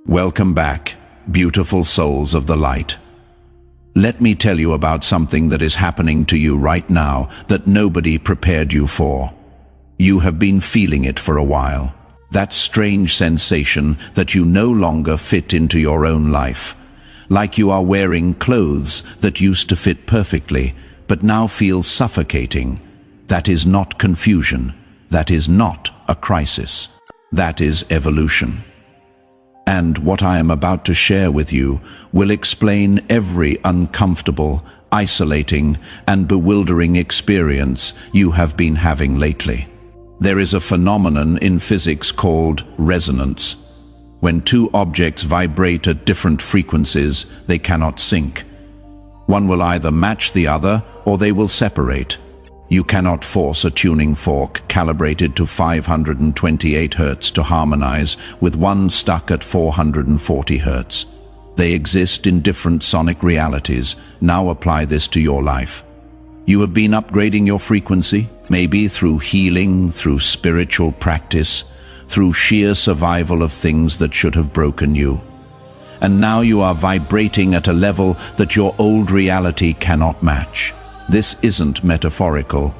Welcome back, beautiful souls of the light. Let me tell you about something that is happening to you right now that nobody prepared you for. You have been feeling it for a while. That strange sensation that you no longer fit into your own life. Like you are wearing clothes that used to fit perfectly, but now feel suffocating. That is not confusion. That is not a crisis. That is evolution. And what I am about to share with you will explain every uncomfortable, isolating, and bewildering experience you have been having lately. There is a phenomenon in physics called resonance. When two objects vibrate at different frequencies, they cannot sync. One will either match the other or they will separate. You cannot force a tuning fork calibrated to 528 Hz to harmonize with one stuck at 440 Hz. They exist in different sonic realities. Now apply this to your life. You have been upgrading your frequency, maybe through healing, through spiritual practice, through sheer survival of things that should have broken you. And now you are vibrating at a level that your old reality cannot match. This isn't metaphorical.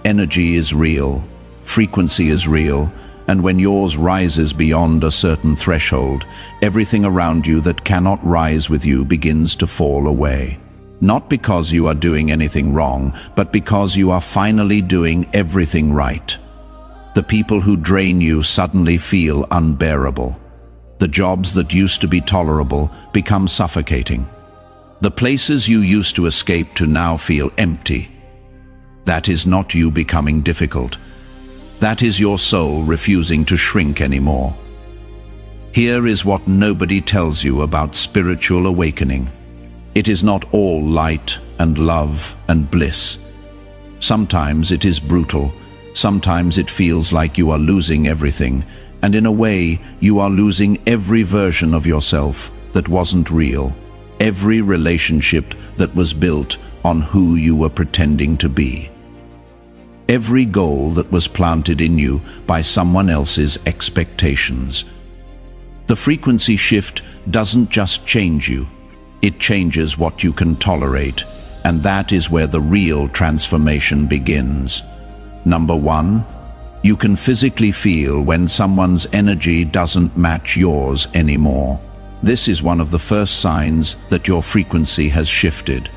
Energy is real, frequency is real, and when yours rises beyond a certain threshold, everything around you that cannot rise with you begins to fall away. Not because you are doing anything wrong, but because you are finally doing everything right. The people who drain you suddenly feel unbearable. The jobs that used to be tolerable become suffocating. The places you used to escape to now feel empty. That is not you becoming difficult. That is your soul refusing to shrink anymore. Here is what nobody tells you about spiritual awakening. It is not all light and love and bliss. Sometimes it is brutal. Sometimes it feels like you are losing everything, and in a way, you are losing every version of yourself that wasn't real. Every relationship that was built on who you were pretending to be. Every goal that was planted in you by someone else's expectations. The frequency shift doesn't just change you, it changes what you can tolerate, and that is where the real transformation begins. Number one, you can physically feel when someone's energy doesn't match yours anymore. This is one of the first signs that your frequency has shifted.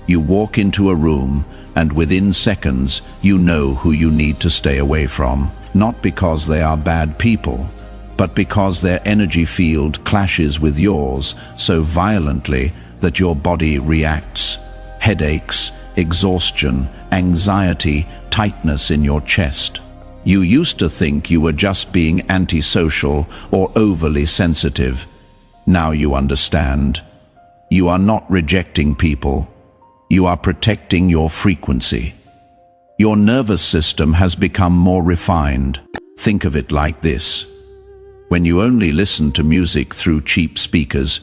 You walk into a room, and within seconds, you know who you need to stay away from. Not because they are bad people, but because their energy field clashes with yours so violently that your body reacts. Headaches, exhaustion, anxiety, tightness in your chest. You used to think you were just being antisocial or overly sensitive. Now you understand. You are not rejecting people. You are protecting your frequency. Your nervous system has become more refined. Think of it like this. When you only listened to music through cheap speakers,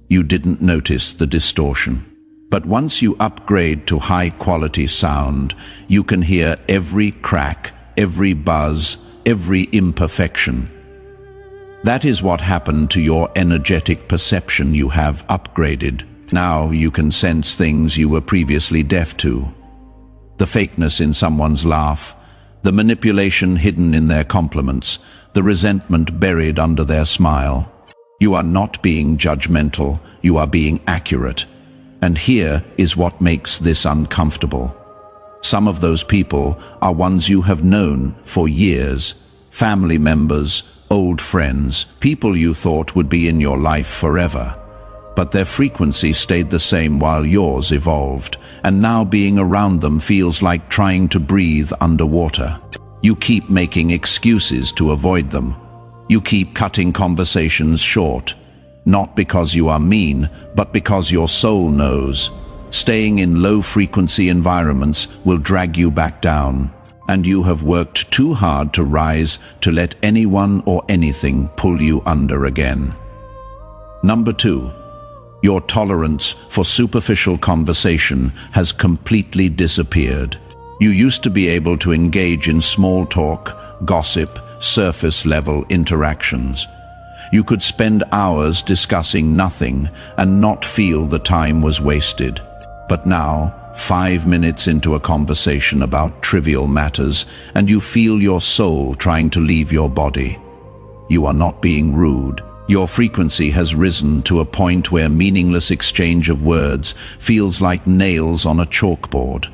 you didn't notice the distortion. But once you upgrade to high-quality sound, you can hear every crack, every buzz, every imperfection. That is what happened to your energetic perception. You have upgraded. Now you can sense things you were previously deaf to. The fakeness in someone's laugh, the manipulation hidden in their compliments, the resentment buried under their smile. You are not being judgmental, you are being accurate. And here is what makes this uncomfortable. Some of those people are ones you have known for years, family members, old friends, people you thought would be in your life forever. But their frequency stayed the same while yours evolved, and now being around them feels like trying to breathe underwater. You keep making excuses to avoid them. You keep cutting conversations short, not because you are mean, but because your soul knows. Staying in low-frequency environments will drag you back down, and you have worked too hard to rise to let anyone or anything pull you under again. Number two, your tolerance for superficial conversation has completely disappeared. You used to be able to engage in small talk, gossip, surface-level interactions. You could spend hours discussing nothing and not feel the time was wasted. But now, 5 minutes into a conversation about trivial matters, and you feel your soul trying to leave your body. You are not being rude. Your frequency has risen to a point where meaningless exchange of words feels like nails on a chalkboard.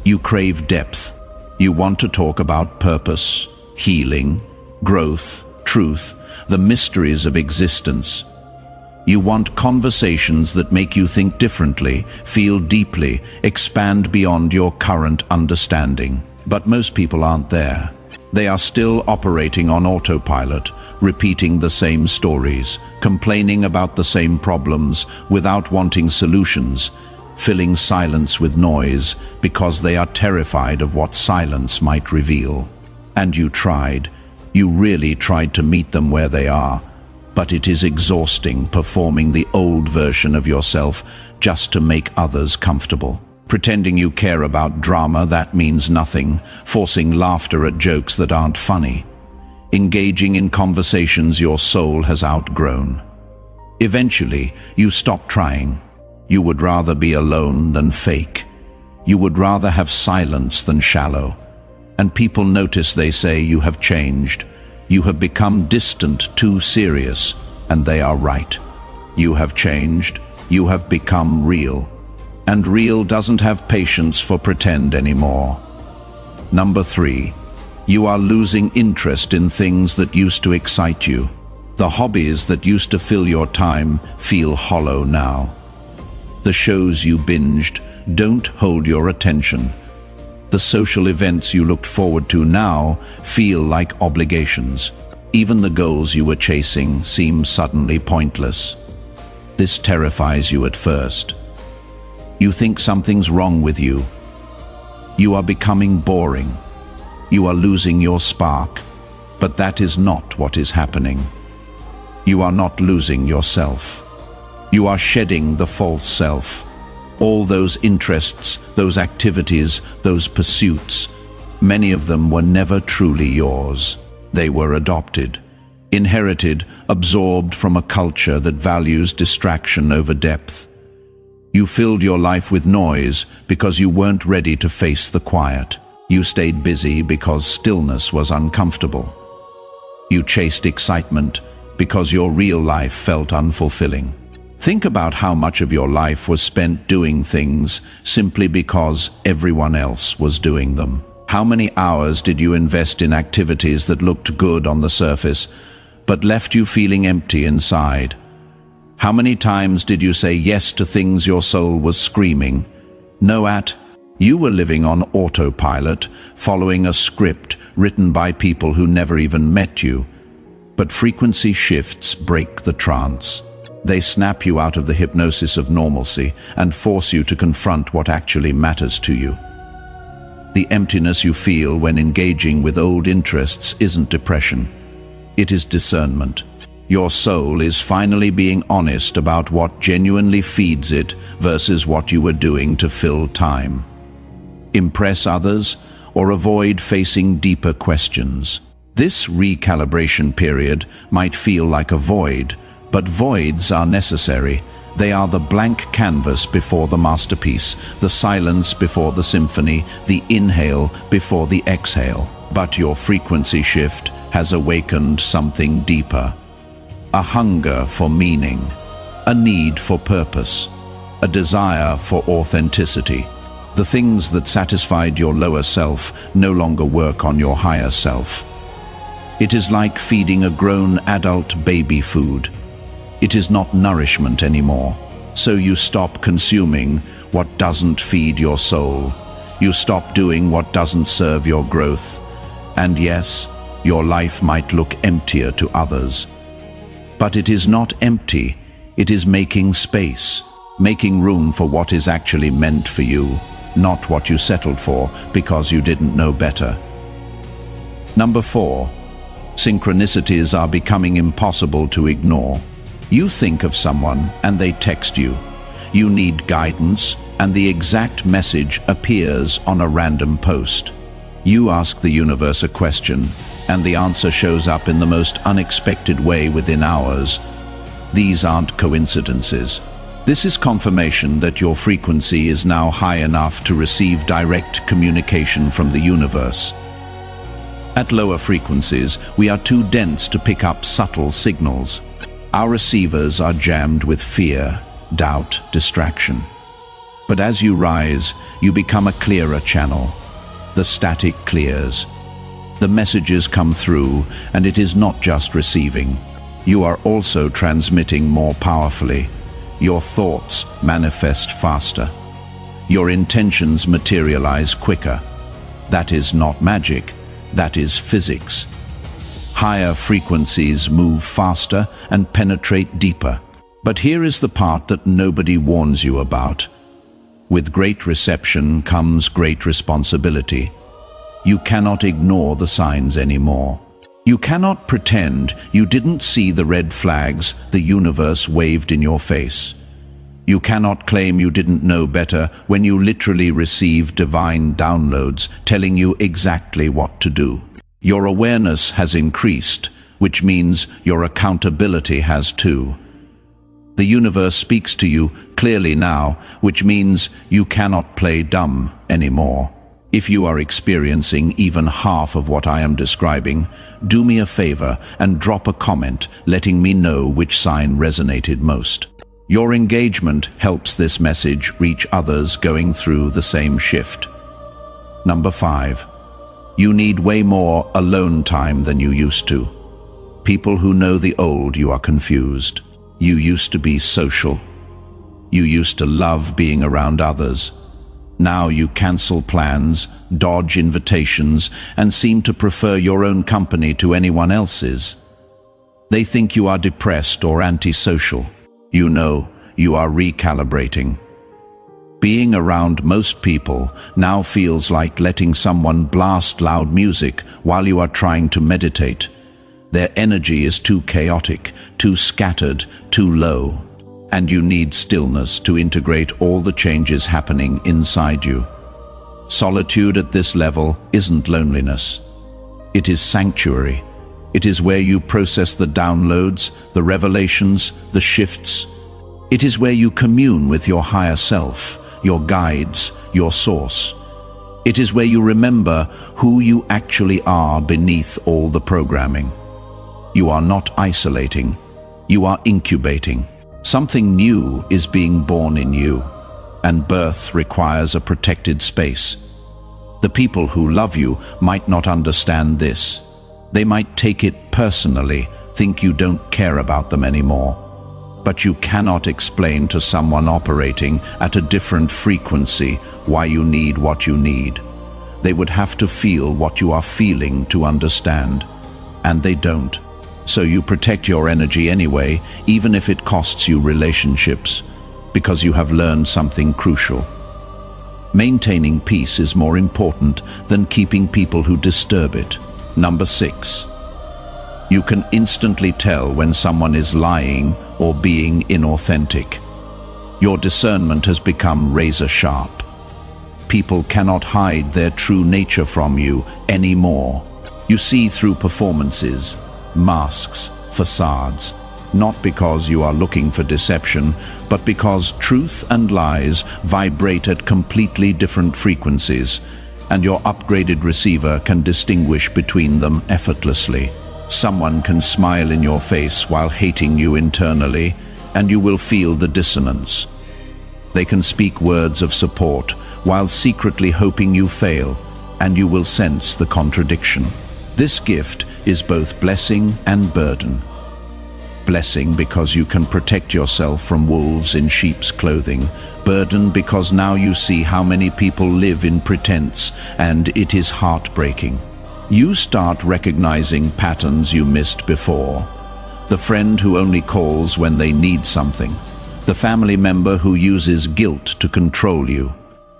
You crave depth. You want to talk about purpose, healing, growth, truth, the mysteries of existence. You want conversations that make you think differently, feel deeply, expand beyond your current understanding. But most people aren't there. They are still operating on autopilot, repeating the same stories, complaining about the same problems without wanting solutions, filling silence with noise because they are terrified of what silence might reveal. And you tried. You really tried to meet them where they are, but it is exhausting performing the old version of yourself just to make others comfortable. Pretending you care about drama that means nothing, forcing laughter at jokes that aren't funny, engaging in conversations your soul has outgrown. Eventually, you stop trying. You would rather be alone than fake. You would rather have silence than shallow. And people notice, they say you have changed. You have become distant, too serious, and they are right. You have changed. You have become real. And real doesn't have patience for pretend anymore. Number 3, you are losing interest in things that used to excite you. The hobbies that used to fill your time feel hollow now. The shows you binged don't hold your attention. The social events you looked forward to now feel like obligations. Even the goals you were chasing seem suddenly pointless. This terrifies you at first. You think something's wrong with you. You are becoming boring. You are losing your spark. But that is not what is happening. You are not losing yourself. You are shedding the false self. All those interests, those activities, those pursuits, many of them were never truly yours. They were adopted, inherited, absorbed from a culture that values distraction over depth. You filled your life with noise because you weren't ready to face the quiet. You stayed busy because stillness was uncomfortable. You chased excitement because your real life felt unfulfilling. Think about how much of your life was spent doing things simply because everyone else was doing them. How many hours did you invest in activities that looked good on the surface, but left you feeling empty inside? How many times did you say yes to things your soul was screaming no at? You were living on autopilot, following a script written by people who never even met you. But frequency shifts break the trance. They snap you out of the hypnosis of normalcy and force you to confront what actually matters to you. The emptiness you feel when engaging with old interests isn't depression. It is discernment. Your soul is finally being honest about what genuinely feeds it versus what you were doing to fill time. Impress others or avoid facing deeper questions. This recalibration period might feel like a void, but voids are necessary. They are the blank canvas before the masterpiece, the silence before the symphony, the inhale before the exhale. But your frequency shift has awakened something deeper. A hunger for meaning, a need for purpose, a desire for authenticity. The things that satisfied your lower self no longer work on your higher self. It is like feeding a grown adult baby food. It is not nourishment anymore. So you stop consuming what doesn't feed your soul. You stop doing what doesn't serve your growth. And yes, your life might look emptier to others. But it is not empty. It is making space, making room for what is actually meant for you, not what you settled for because you didn't know better. Number 4, synchronicities are becoming impossible to ignore. You think of someone and they text you. You need guidance and the exact message appears on a random post. You ask the universe a question and the answer shows up in the most unexpected way within hours. These aren't coincidences. This is confirmation that your frequency is now high enough to receive direct communication from the universe. At lower frequencies, we are too dense to pick up subtle signals. Our receivers are jammed with fear, doubt, distraction. But as you rise, you become a clearer channel. The static clears. The messages come through, and it is not just receiving. You are also transmitting more powerfully. Your thoughts manifest faster. Your intentions materialize quicker. That is not magic, that is physics. Higher frequencies move faster and penetrate deeper. But here is the part that nobody warns you about. With great reception comes great responsibility. You cannot ignore the signs anymore. You cannot pretend you didn't see the red flags the universe waved in your face. You cannot claim you didn't know better when you literally received divine downloads telling you exactly what to do. Your awareness has increased, which means your accountability has too. The universe speaks to you clearly now, which means you cannot play dumb anymore. If you are experiencing even half of what I am describing, do me a favor and drop a comment letting me know which sign resonated most. Your engagement helps this message reach others going through the same shift. Number 5. You need way more alone time than you used to. People who know the old you are confused. You used to be social. You used to love being around others. Now you cancel plans, dodge invitations, and seem to prefer your own company to anyone else's. They think you are depressed or antisocial. You know, you are recalibrating. Being around most people now feels like letting someone blast loud music while you are trying to meditate. Their energy is too chaotic, too scattered, too low, and you need stillness to integrate all the changes happening inside you. Solitude at this level isn't loneliness. It is sanctuary. It is where you process the downloads, the revelations, the shifts. It is where you commune with your higher self, your guides, your source. It is where you remember who you actually are beneath all the programming. You are not isolating. You are incubating. Something new is being born in you, and birth requires a protected space. The people who love you might not understand this. They might take it personally, think you don't care about them anymore. But you cannot explain to someone operating at a different frequency why you need what you need. They would have to feel what you are feeling to understand, and they don't. So you protect your energy anyway, even if it costs you relationships, because you have learned something crucial. Maintaining peace is more important than keeping people who disturb it. Number 6. You can instantly tell when someone is lying or being inauthentic. Your discernment has become razor sharp. People cannot hide their true nature from you anymore. You see through performances, masks, facades, not because you are looking for deception, but because truth and lies vibrate at completely different frequencies, and your upgraded receiver can distinguish between them effortlessly. Someone can smile in your face while hating you internally, and you will feel the dissonance. They can speak words of support while secretly hoping you fail, and you will sense the contradiction. This gift is both blessing and burden. Blessing because you can protect yourself from wolves in sheep's clothing. Burden because now you see how many people live in pretense, and it is heartbreaking. You start recognizing patterns you missed before. The friend who only calls when they need something. The family member who uses guilt to control you.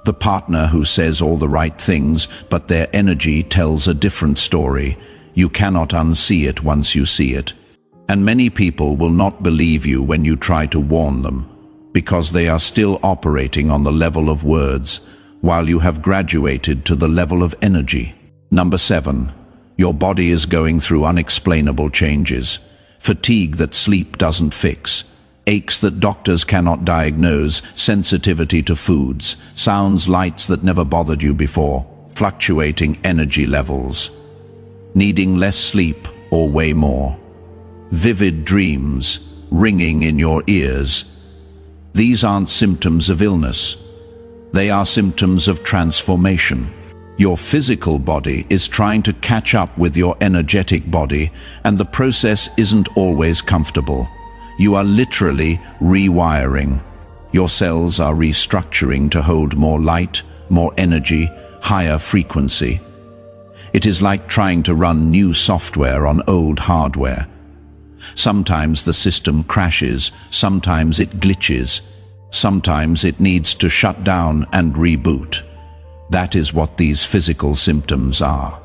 The partner who says all the right things, but their energy tells a different story. You cannot unsee it once you see it. And many people will not believe you when you try to warn them, because they are still operating on the level of words, while you have graduated to the level of energy. Number 7. Your body is going through unexplainable changes. Fatigue that sleep doesn't fix. Aches that doctors cannot diagnose, sensitivity to foods, sounds, lights that never bothered you before, fluctuating energy levels, needing less sleep or way more, vivid dreams ringing in your ears. These aren't symptoms of illness. They are symptoms of transformation. Your physical body is trying to catch up with your energetic body, and the process isn't always comfortable. You are literally rewiring. Your cells are restructuring to hold more light, more energy, higher frequency. It is like trying to run new software on old hardware. Sometimes the system crashes, sometimes it glitches, sometimes it needs to shut down and reboot. That is what these physical symptoms are.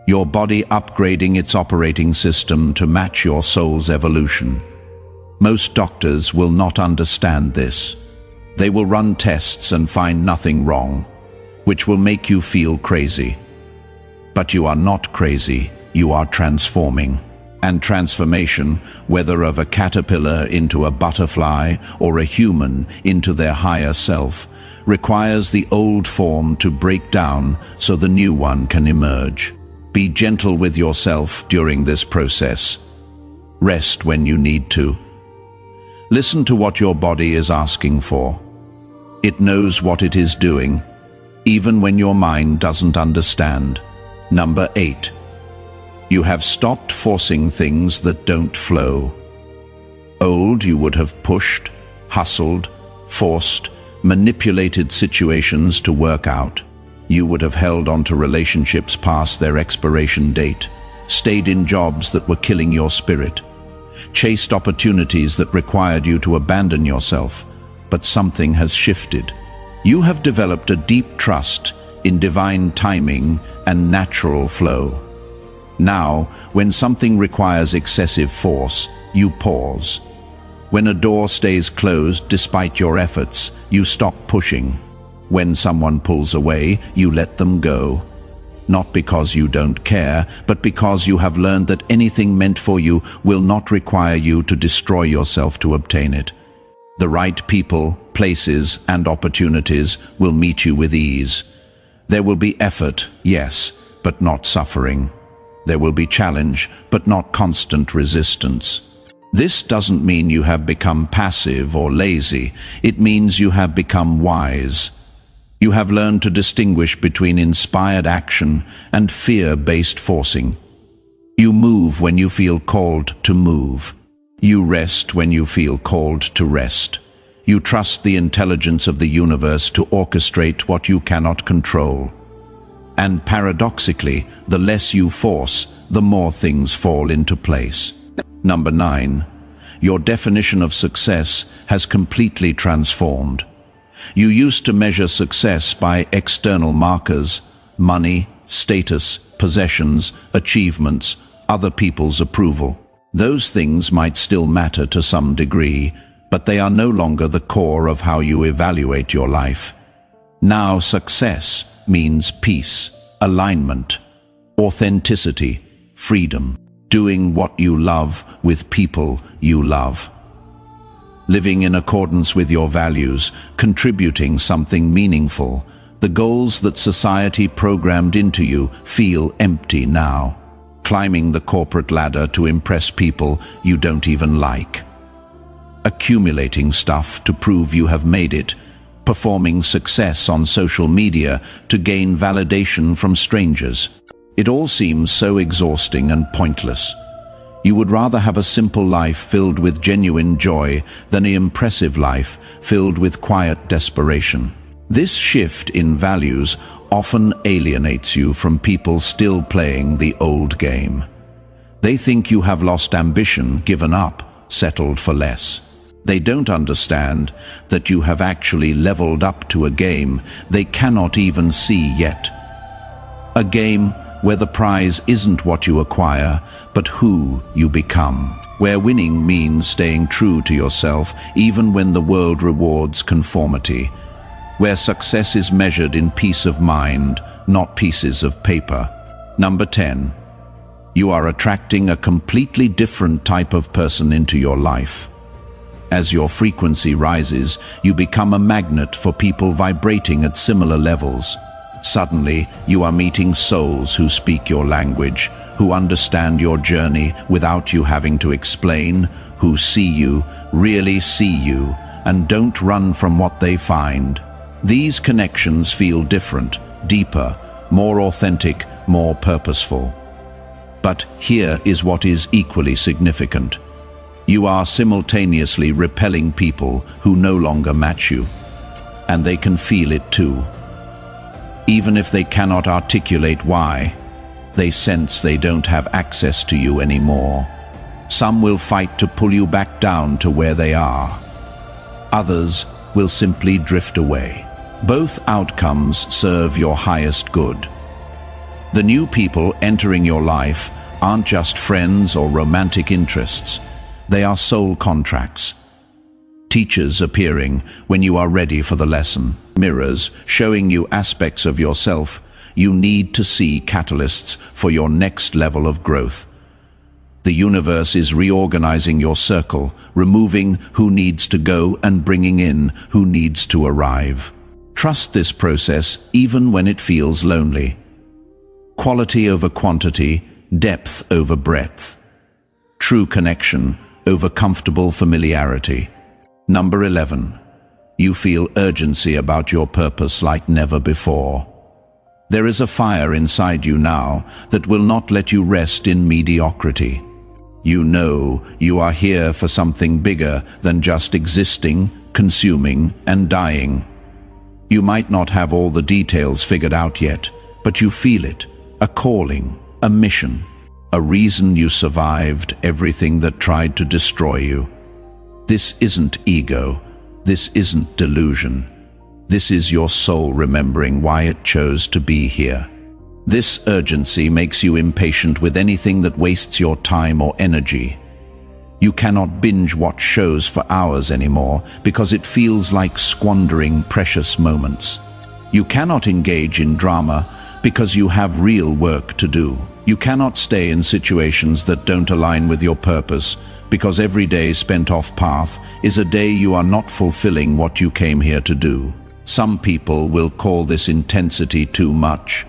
Your body upgrading its operating system to match your soul's evolution. Most doctors will not understand this. They will run tests and find nothing wrong, which will make you feel crazy. But you are not crazy, you are transforming. And transformation, whether of a caterpillar into a butterfly or a human into their higher self, requires the old form to break down so the new one can emerge. Be gentle with yourself during this process. Rest when you need to. Listen to what your body is asking for. It knows what it is doing, even when your mind doesn't understand. Number 8. You have stopped forcing things that don't flow. Old, you would have pushed, hustled, forced, manipulated situations to work out. You would have held on to relationships past their expiration date, stayed in jobs that were killing your spirit, chased opportunities that required you to abandon yourself. But something has shifted. You have developed a deep trust in divine timing and natural flow. Now, when something requires excessive force, you pause. When a door stays closed despite your efforts, you stop pushing. When someone pulls away, you let them go. Not because you don't care, but because you have learned that anything meant for you will not require you to destroy yourself to obtain it. The right people, places, and opportunities will meet you with ease. There will be effort, yes, but not suffering. There will be challenge, but not constant resistance. This doesn't mean you have become passive or lazy. It means you have become wise. You have learned to distinguish between inspired action and fear-based forcing. You move when you feel called to move. You rest when you feel called to rest. You trust the intelligence of the universe to orchestrate what you cannot control. And paradoxically, the less you force, the more things fall into place. Number 9. Your definition of success has completely transformed. You used to measure success by external markers, money, status, possessions, achievements, other people's approval. Those things might still matter to some degree, but they are no longer the core of how you evaluate your life. Now success means peace, alignment, authenticity, freedom, doing what you love with people you love. Living in accordance with your values, contributing something meaningful. The goals that society programmed into you feel empty now. Climbing the corporate ladder to impress people you don't even like. Accumulating stuff to prove you have made it. Performing success on social media to gain validation from strangers. It all seems so exhausting and pointless. You would rather have a simple life filled with genuine joy than an impressive life filled with quiet desperation. This shift in values often alienates you from people still playing the old game. They think you have lost ambition, given up, settled for less. They don't understand that you have actually leveled up to a game they cannot even see yet. A game where the prize isn't what you acquire, but who you become. Where winning means staying true to yourself even when the world rewards conformity. Where success is measured in peace of mind, not pieces of paper. Number 10. You are attracting a completely different type of person into your life. As your frequency rises, you become a magnet for people vibrating at similar levels. Suddenly, you are meeting souls who speak your language, who understand your journey without you having to explain, who see you, really see you, and don't run from what they find. These connections feel different, deeper, more authentic, more purposeful. But here is what is equally significant. You are simultaneously repelling people who no longer match you, and they can feel it too. Even if they cannot articulate why, they sense they don't have access to you anymore. Some will fight to pull you back down to where they are. Others will simply drift away. Both outcomes serve your highest good. The new people entering your life aren't just friends or romantic interests. They are soul contracts. Teachers appearing when you are ready for the lesson. Mirrors showing you aspects of yourself you need to see, catalysts for your next level of growth. The universe is reorganizing your circle, removing who needs to go and bringing in who needs to arrive. Trust this process even when it feels lonely. Quality over quantity, depth over breadth. True connection over comfortable familiarity. Number 11. You feel urgency about your purpose like never before. There is a fire inside you now that will not let you rest in mediocrity. You know you are here for something bigger than just existing, consuming, and dying. You might not have all the details figured out yet, but you feel it, a calling, a mission, a reason you survived everything that tried to destroy you. This isn't ego, this isn't delusion. This is your soul remembering why it chose to be here. This urgency makes you impatient with anything that wastes your time or energy. You cannot binge watch shows for hours anymore because it feels like squandering precious moments. You cannot engage in drama because you have real work to do. You cannot stay in situations that don't align with your purpose because every day spent off path is a day you are not fulfilling what you came here to do. Some people will call this intensity too much.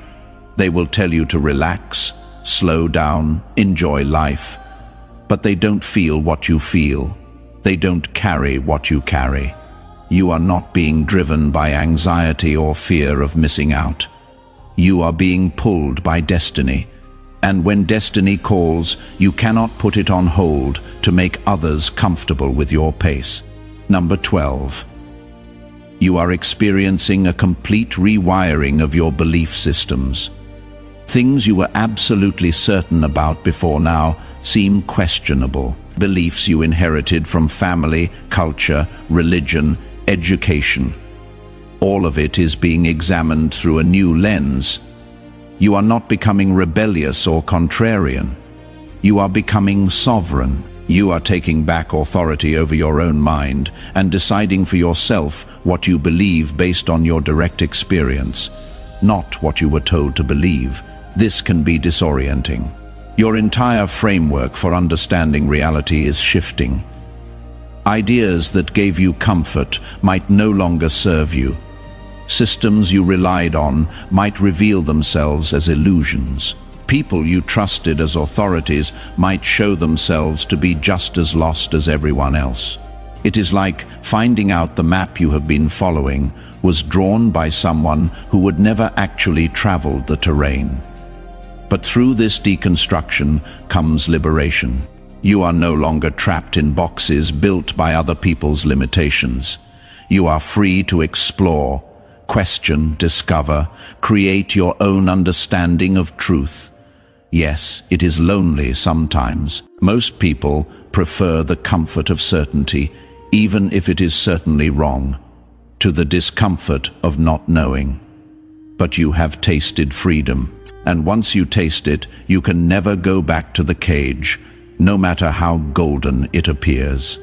They will tell you to relax, slow down, enjoy life. But they don't feel what you feel. They don't carry what you carry. You are not being driven by anxiety or fear of missing out. You are being pulled by destiny. And when destiny calls, you cannot put it on hold to make others comfortable with your pace. Number 12. You are experiencing a complete rewiring of your belief systems. Things you were absolutely certain about before now seem questionable. Beliefs you inherited from family, culture, religion, education. All of it is being examined through a new lens. You are not becoming rebellious or contrarian. You are becoming sovereign. You are taking back authority over your own mind and deciding for yourself what you believe based on your direct experience, not what you were told to believe. This can be disorienting. Your entire framework for understanding reality is shifting. Ideas that gave you comfort might no longer serve you. Systems you relied on might reveal themselves as illusions. People you trusted as authorities might show themselves to be just as lost as everyone else. It is like finding out the map you have been following was drawn by someone who would never actually traveled the terrain. But through this deconstruction comes liberation. You are no longer trapped in boxes built by other people's limitations. You are free to explore, question, discover, create your own understanding of truth. Yes, it is lonely sometimes. Most people prefer the comfort of certainty, even if it is certainly wrong, to the discomfort of not knowing. But you have tasted freedom, and once you taste it, you can never go back to the cage, no matter how golden it appears.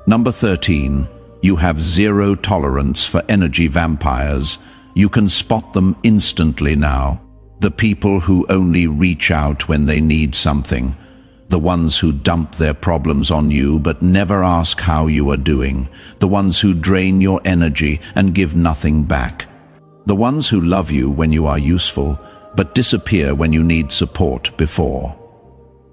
Number 13. You have zero tolerance for energy vampires. You can spot them instantly now. The people who only reach out when they need something. The ones who dump their problems on you but never ask how you are doing. The ones who drain your energy and give nothing back. The ones who love you when you are useful, but disappear when you need support before.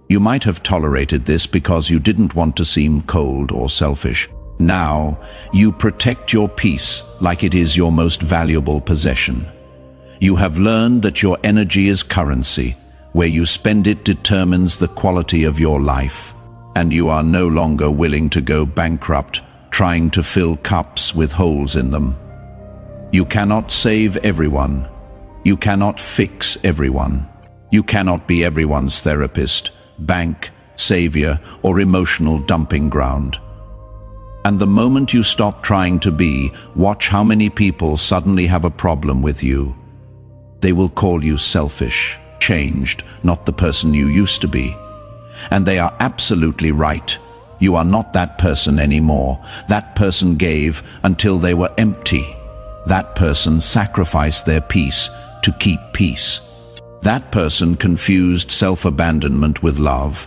You might have tolerated this because you didn't want to seem cold or selfish. Now, you protect your peace like it is your most valuable possession. You have learned that your energy is currency. Where you spend it determines the quality of your life, and you are no longer willing to go bankrupt trying to fill cups with holes in them. You cannot save everyone. You cannot fix everyone. You cannot be everyone's therapist, bank, savior, or emotional dumping ground. And the moment you stop trying to be, watch how many people suddenly have a problem with you. They will call you selfish, changed, not the person you used to be. And they are absolutely right. You are not that person anymore. That person gave until they were empty. That person sacrificed their peace to keep peace. That person confused self-abandonment with love.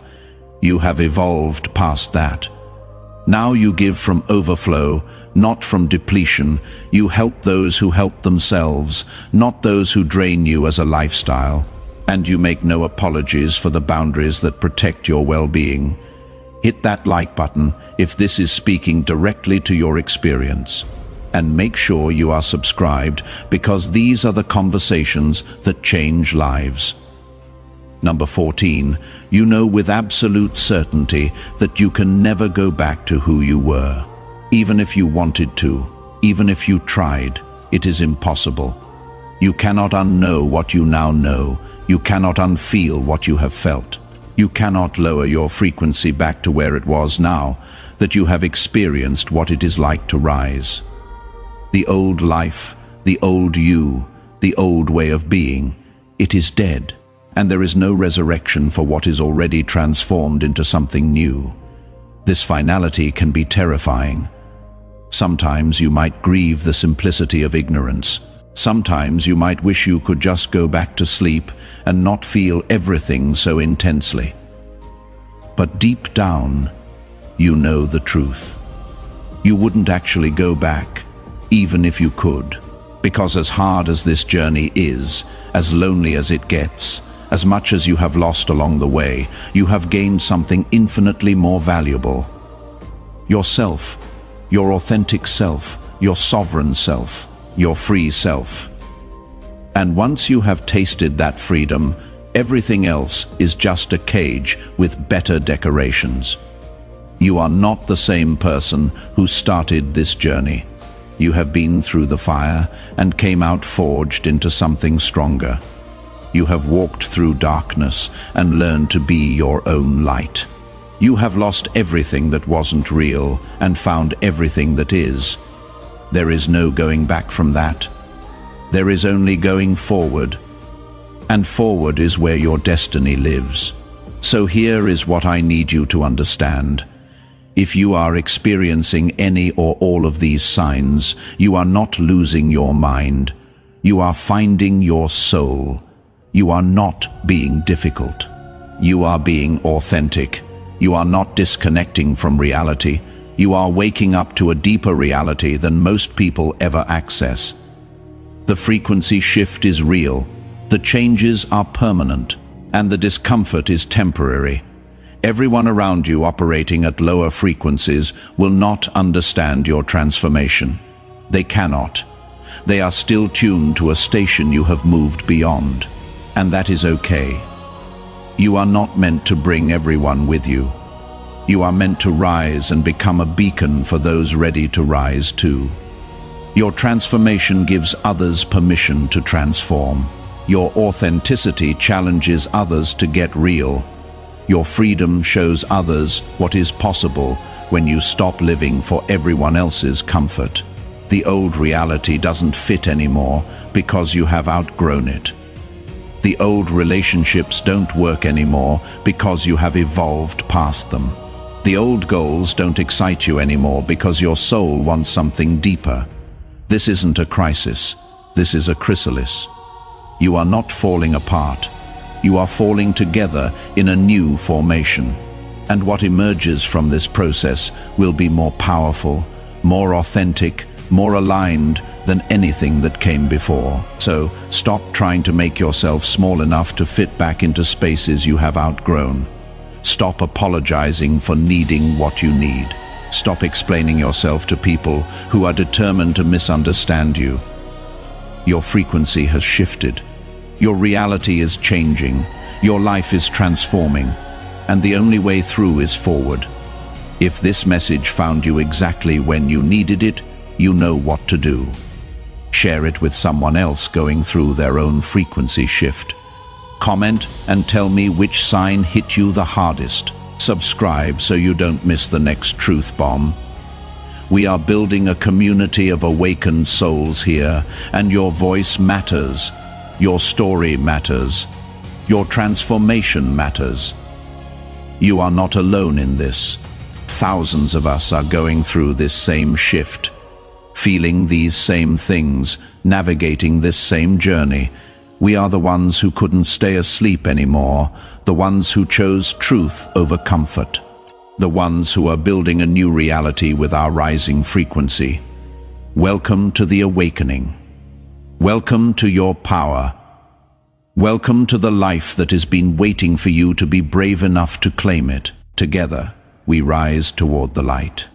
You have evolved past that. Now you give from overflow, not from depletion. You help those who help themselves, not those who drain you as a lifestyle. And you make no apologies for the boundaries that protect your well-being. Hit that like button if this is speaking directly to your experience. And make sure you are subscribed, because these are the conversations that change lives. Number 14, you know with absolute certainty that you can never go back to who you were. Even if you wanted to, even if you tried, it is impossible. You cannot unknow what you now know. You cannot unfeel what you have felt. You cannot lower your frequency back to where it was now that you have experienced what it is like to rise. The old life, the old you, the old way of being, it is dead, and there is no resurrection for what is already transformed into something new. This finality can be terrifying. Sometimes you might grieve the simplicity of ignorance. Sometimes you might wish you could just go back to sleep and not feel everything so intensely. But deep down, you know the truth. You wouldn't actually go back, even if you could, because as hard as this journey is, as lonely as it gets, as much as you have lost along the way, you have gained something infinitely more valuable. Yourself, your authentic self, your sovereign self, your free self. And once you have tasted that freedom, everything else is just a cage with better decorations. You are not the same person who started this journey. You have been through the fire and came out forged into something stronger. You have walked through darkness and learned to be your own light. You have lost everything that wasn't real and found everything that is. There is no going back from that. There is only going forward. And forward is where your destiny lives. So here is what I need you to understand. If you are experiencing any or all of these signs, you are not losing your mind. You are finding your soul. You are not being difficult. You are being authentic. You are not disconnecting from reality. You are waking up to a deeper reality than most people ever access. The frequency shift is real. The changes are permanent, and the discomfort is temporary. Everyone around you operating at lower frequencies will not understand your transformation. They cannot. They are still tuned to a station you have moved beyond, and that is okay. You are not meant to bring everyone with you. You are meant to rise and become a beacon for those ready to rise too. Your transformation gives others permission to transform. Your authenticity challenges others to get real. Your freedom shows others what is possible when you stop living for everyone else's comfort. The old reality doesn't fit anymore because you have outgrown it. The old relationships don't work anymore because you have evolved past them. The old goals don't excite you anymore because your soul wants something deeper. This isn't a crisis. This is a chrysalis. You are not falling apart. You are falling together in a new formation. And what emerges from this process will be more powerful, more authentic, more aligned than anything that came before. So, stop trying to make yourself small enough to fit back into spaces you have outgrown. Stop apologizing for needing what you need. Stop explaining yourself to people who are determined to misunderstand you. Your frequency has shifted. Your reality is changing. Your life is transforming. And the only way through is forward. If this message found you exactly when you needed it, you know what to do. Share it with someone else going through their own frequency shift. Comment and tell me which sign hit you the hardest. Subscribe so you don't miss the next truth bomb. We are building a community of awakened souls here, and your voice matters. Your story matters. Your transformation matters. You are not alone in this. Thousands of us are going through this same shift, feeling these same things, navigating this same journey. We are the ones who couldn't stay asleep anymore, the ones who chose truth over comfort, the ones who are building a new reality with our rising frequency. Welcome to the awakening. Welcome to your power. Welcome to the life that has been waiting for you to be brave enough to claim it. Together, we rise toward the light.